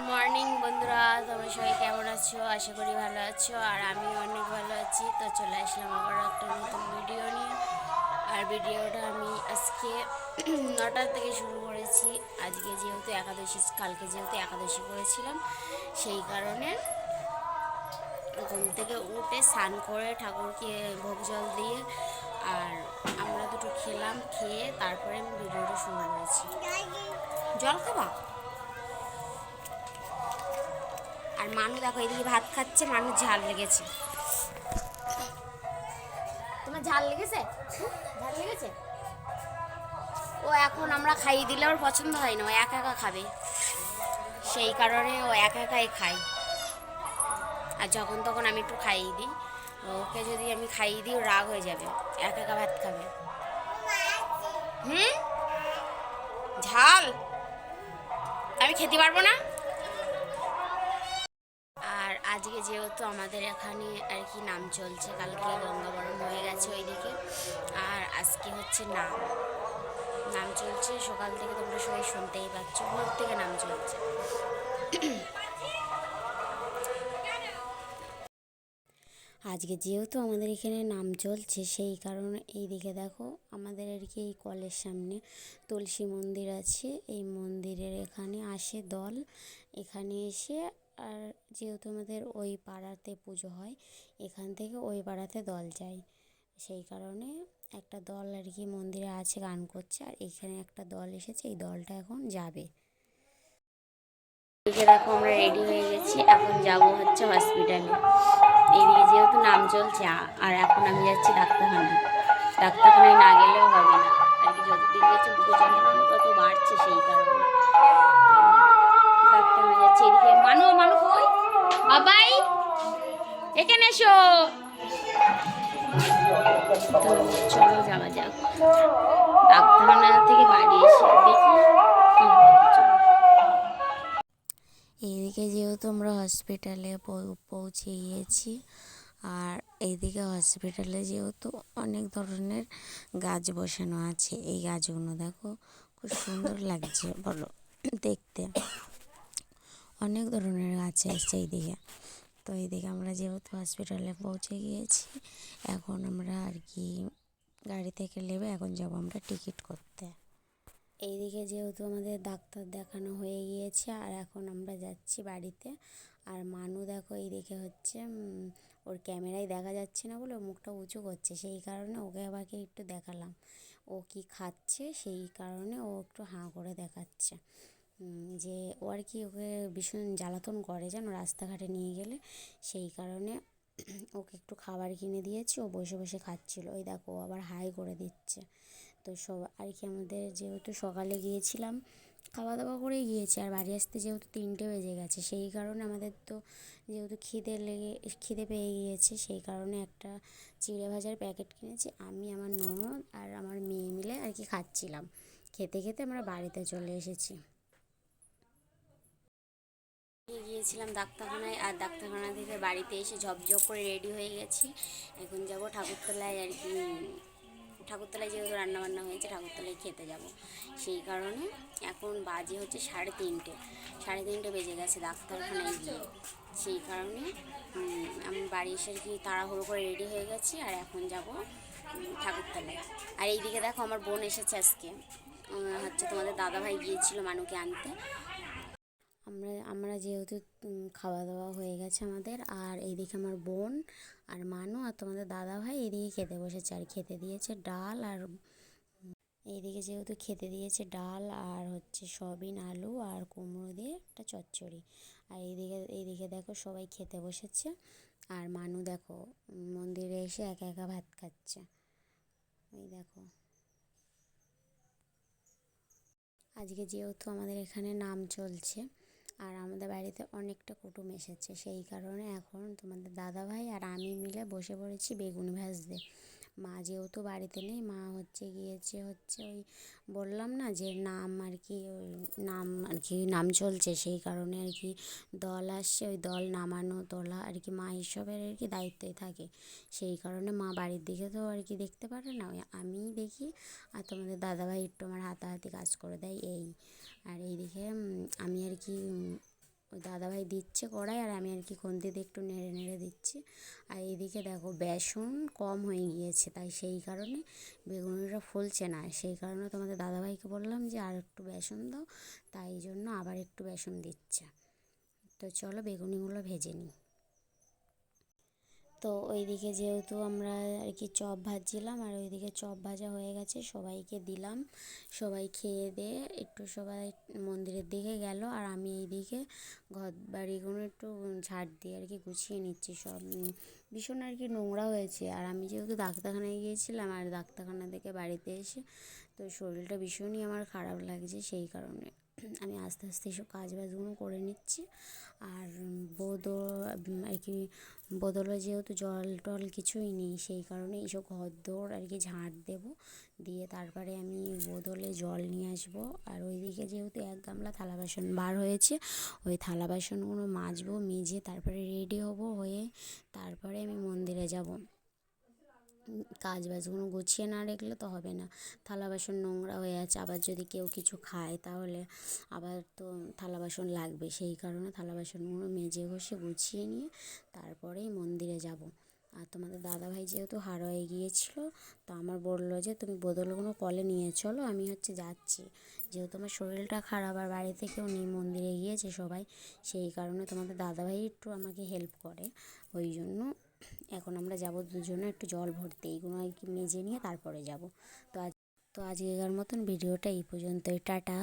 Morning বন্ধুরা, তোমরা সবাই কেমন আছো? আশা করি ভালো আছো, আর আমি অনেক ভালো আছি। তো চলে আসলাম আবার একটা নতুন ভিডিও নিয়ে। আর ভিডিওটা আমি আজকে 9টা থেকে শুরু করেছি। আজকে যেহেতু একাদশী, কালকে যেহেতু একাদশী করেছিলাম, সেই কারণে ঘুম থেকে উঠে স্নান করে ঠাকুরকে ভোগ জল দিয়ে আর আমরা দুটো খেলাম, খেয়ে তারপরে আমি ভিডিওটা শুরু করেছি। জল খাবা? আর মানু দেখো এদিকে ভাত খাচ্ছে, মানুষ ঝাল লেগেছে। তোমার ঝাল লেগেছে? ঝাল লেগেছে? ও এখন আমরা খাইয়ে দিলে ওর পছন্দ হয় না, ও একা একা খাবে, সেই কারণে ও একা একাই খায়। আর যখন তখন আমি একটু খাইয়ে দিই। ওকে যদি আমি খাইয়ে দিই ও রাগ হয়ে যাবে, একা একা ভাত খাবে। হুম, ঝাল আমি খেতে পারবো না। আর আজকে যেহেতু আমাদের এখানে আর কি নাম চলছে, কালকে গঙ্গাবরণ হয়ে গেছে ওইদিকে, আর আজকে হচ্ছে নাম নাম চলছে সকাল থেকে, তোমরা সবাই শুনতেই পাচ্ছ, ভোর থেকে নাম চলছে। আজকে যেহেতু আমাদের এখানে নাম চলছে, সেই কারণে এই দিকে দেখো আমাদের আর কি এই কলের সামনে তুলসী মন্দির আছে। এই মন্দিরের এখানে আসে দল, এখানে এসে, আর যেহেতু আমাদের ওই পাড়াতে পুজো হয়, এখান থেকে ওই পাড়াতে দল যায়। সেই কারণে একটা দল আর কি মন্দিরে আছে, গান করছে, আর এখানে একটা দল এসেছে, এই দলটা এখন যাবে। এদিকে দেখো আমরা রেডি হয়ে গেছি, এখন যাব হচ্ছে হসপিটালে। এইদিকে যেহেতু নাম চলছে, আর এখন আমি যাচ্ছি ডাক্তারখানায়। ডাক্তারখানায় না গেলেও হবে না, আর কি যতদিন যাচ্ছে বুকে যন্ত্রণা তত বাড়ছে, সেই কারণে ডাক্তারখানায় যাচ্ছি। এদিকে মানু মানু কই বাবাই, এখানে এসো। তো চলো যাওয়া যাক। ডাক্তারখানা থেকে বাড়ি এসে দেখি কি হয়। এইদিকে যেহেতু আমরা হসপিটালে পৌঁছে গিয়েছি, আর এইদিকে হসপিটালে যেহেতু অনেক ধরনের গাছ বসানো আছে, এই গাছগুলো দেখো খুব সুন্দর লাগছে, বলো দেখতে। অনেক ধরনের গাছ আছে এইদিকে। তো এইদিকে আমরা যেহেতু হসপিটালে পৌঁছে গিয়েছি, এখন আমরা আর কি গাড়ি থেকে নেবে এখন যাব আমরা টিকিট করতে। এইদিকে যেহেতু আমাদের ডাক্তার দেখানো হয়ে গিয়েছে, আর এখন আমরা যাচ্ছি বাড়িতে। আর মানু দেখো এইদিকে হচ্ছে ওর ক্যামেরায় দেখা যাচ্ছে না বলে মুখটা উঁচু করছে, সেই কারণে ওকে আবারকে একটু দেখালাম ও কি খাচ্ছে, সেই কারণে ও একটু হাঁ করে দেখাচ্ছে। যে ও আর কি ওকে ভীষণ জ্বালাতন করে জানো রাস্তাঘাটে নিয়ে গেলে, সেই কারণে ওকে একটু খাবার কিনে দিয়েছি, ও বসে বসে খাচ্ছিল। ওই দেখো আবার হাই করে দিচ্ছে। তো সব আর কি আমাদের যেহেতু সকালে গিয়েছিলাম, খাওয়া দাওয়া করেই গিয়েছি, আর বাড়ি আসতে যেহেতু 3টে বেজে গেছে, সেই কারণে আমাদের তো যেহেতু খিদে পেয়ে গিয়েছে, সেই কারণে একটা চিড়ে ভাজার প্যাকেট কিনেছি। আমি, আমার ননদ আর আমার মেয়ে মিলে আর কি খাচ্ছিলাম। খেতে খেতে আমরা বাড়িতে চলে এসেছি। গিয়েছিলাম ডাক্তারখানায়, আর ডাক্তারখানা থেকে বাড়িতে এসে ঝপঝপ করে রেডি হয়ে গেছি। এখন যাব ঠাকুরতলায় আর কি, ঠাকুরতলায় যেহেতু রান্নাবান্না হয়েছে, ঠাকুরতলায় খেতে যাব। সেই কারণে এখন বাজে হচ্ছে 3:30, 3:30 বেজে গেছে ডাক্তারখানায় গিয়ে। সেই কারণে আমি বাড়ি এসে আর কি তাড়াহুড়ো করে রেডি হয়ে গেছি, আর এখন যাব ঠাকুরতলায়। আর এইদিকে দেখো আমার বোন এসেছে আজকে, হচ্ছে তোমাদের দাদাভাই গিয়েছিল মানুকে আনতে। আমরা যেহেতু খাওয়া দাওয়া হয়ে গেছে আমাদের, আর এইদিকে আমার বোন আর মানু আর তোমাদের দাদা ভাই এদিকে খেতে বসেছে, আর খেতে দিয়েছে ডাল, আর এইদিকে যেহেতু খেতে দিয়েছে ডাল আর হচ্ছে সয়াবিন আলু আর কুমড়ো দিয়ে একটা চচ্চড়ি। আর এইদিকে দেখো সবাই খেতে বসেছে, আর মানু দেখো মন্দিরে এসে একা একা ভাত খাচ্ছে। ওই দেখো আজকে যেহেতু আমাদের এখানে নাম চলছে, আর আমাদের বাড়িতে অনেকটা কুটুম এসেছে, সেই কারণে এখন তোমাদের দাদাভাই আর আমি মিলে বসে পড়েছি বেগুনি ভাজতে। মা যেহেতু বাড়িতে নেই, মা হচ্ছে গিয়েছে হচ্ছে ওই বললাম না যে নাম আর কি, ওই নাম আর কি নাম চলছে, সেই কারণে আর কি দল আসছে, ওই দল নামানো তোলা আর কি মা এইসবের আর কি দায়িত্বে থাকে। সেই কারণে মা বাড়ির দিকে তো আর কি দেখতে পারে না, ওই আমিই দেখি, আর তোমাদের দাদাভাই একটু আমার হাতাহাতি কাজ করে দেয় এই। আর এইদিকে আমি আর কি ওই দাদাভাই দিচ্ছে কড়াই, আর আমি আর কি খুন্তি দিয়ে একটু নেড়ে নেড়ে দিচ্ছি। আর এইদিকে দেখো বেসন কম হয়ে গিয়েছে, তাই সেই কারণে বেগুনিটা ফুলছে না। সেই কারণে তোমাদের দাদাভাইকে বললাম যে আর একটু বেসন দাও, তাই জন্য আবার একটু বেসন দিচ্ছে। তো চলো বেগুনিগুলো ভেজে নিই। তো ওইদিকে যেহেতু আমরা আর কি চপ ভাজছিলাম, আর ওইদিকে চপ ভাজা হয়ে গেছে, সবাইকে দিলাম। সবাই খেয়ে দিয়ে একটু সবাই মন্দিরের দিকে গেল, আর আমি এইদিকে ঘর বাড়িগুলো একটু ঝাড় দিয়ে আর কি গুছিয়ে নিচ্ছি। সব ভীষণ আর কি নোংরা হয়েছে। আর আমি যেহেতু ডাক্তারখানায় গিয়েছিলাম, আর ডাক্তারখানা থেকে বাড়িতে এসে তো শরীরটা ভীষণই আমার খারাপ লাগছে, সেই কারণে আমি আস্তে আস্তে এসব কাজ বাজগুলো করে নিচ্ছি। আর বোধও আর কি বদলে যেহেতু জল টল কিছুই নেই, সেই কারণে এইসব ঘরদোর আর কি ঝাঁট দেবো, দিয়ে তারপরে আমি বোতলে জল নিয়ে আসবো। আর ওইদিকে যেহেতু এক গামলা থালা বাসন বার হয়েছে, ওই থালা বাসনগুলো মাজবো, মেজে তারপরে রেডি হব, হয়ে তারপরে আমি মন্দিরে যাব। কাজ বাজগুলো গুছিয়ে না রাখলে তো হবে না, থালা বাসন নোংরা হয়ে আছে, আবার যদি কেউ কিছু খায় তাহলে আবার তো থালা বাসন লাগবে। সেই কারণে থালা বাসনগুলো মেজে ঘষে গুছিয়ে নিয়ে তারপরেই মন্দিরে যাব। আর তোমাদের দাদাভাই যেহেতু হারোয় গিয়েছিলো, তো আমার বললো যে তুমি বোতলগুলো কলে নিয়ে চলো, আমি যাচ্ছি। যেহেতু আমার শরীরটা খারাপ আর বাড়িতে কেউ নেই, মন্দিরে গিয়েছে সবাই, সেই কারণে তোমাদের দাদাভাই একটু আমাকে হেল্প করে। ওই জন্য এখন আমরা যাব দুজনে একটু জল ভরতে, এইগুলো আর কি মেজে নিয়ে তারপরে যাব। তো আজকের মতন ভিডিওটা এই পর্যন্তই, টাটা।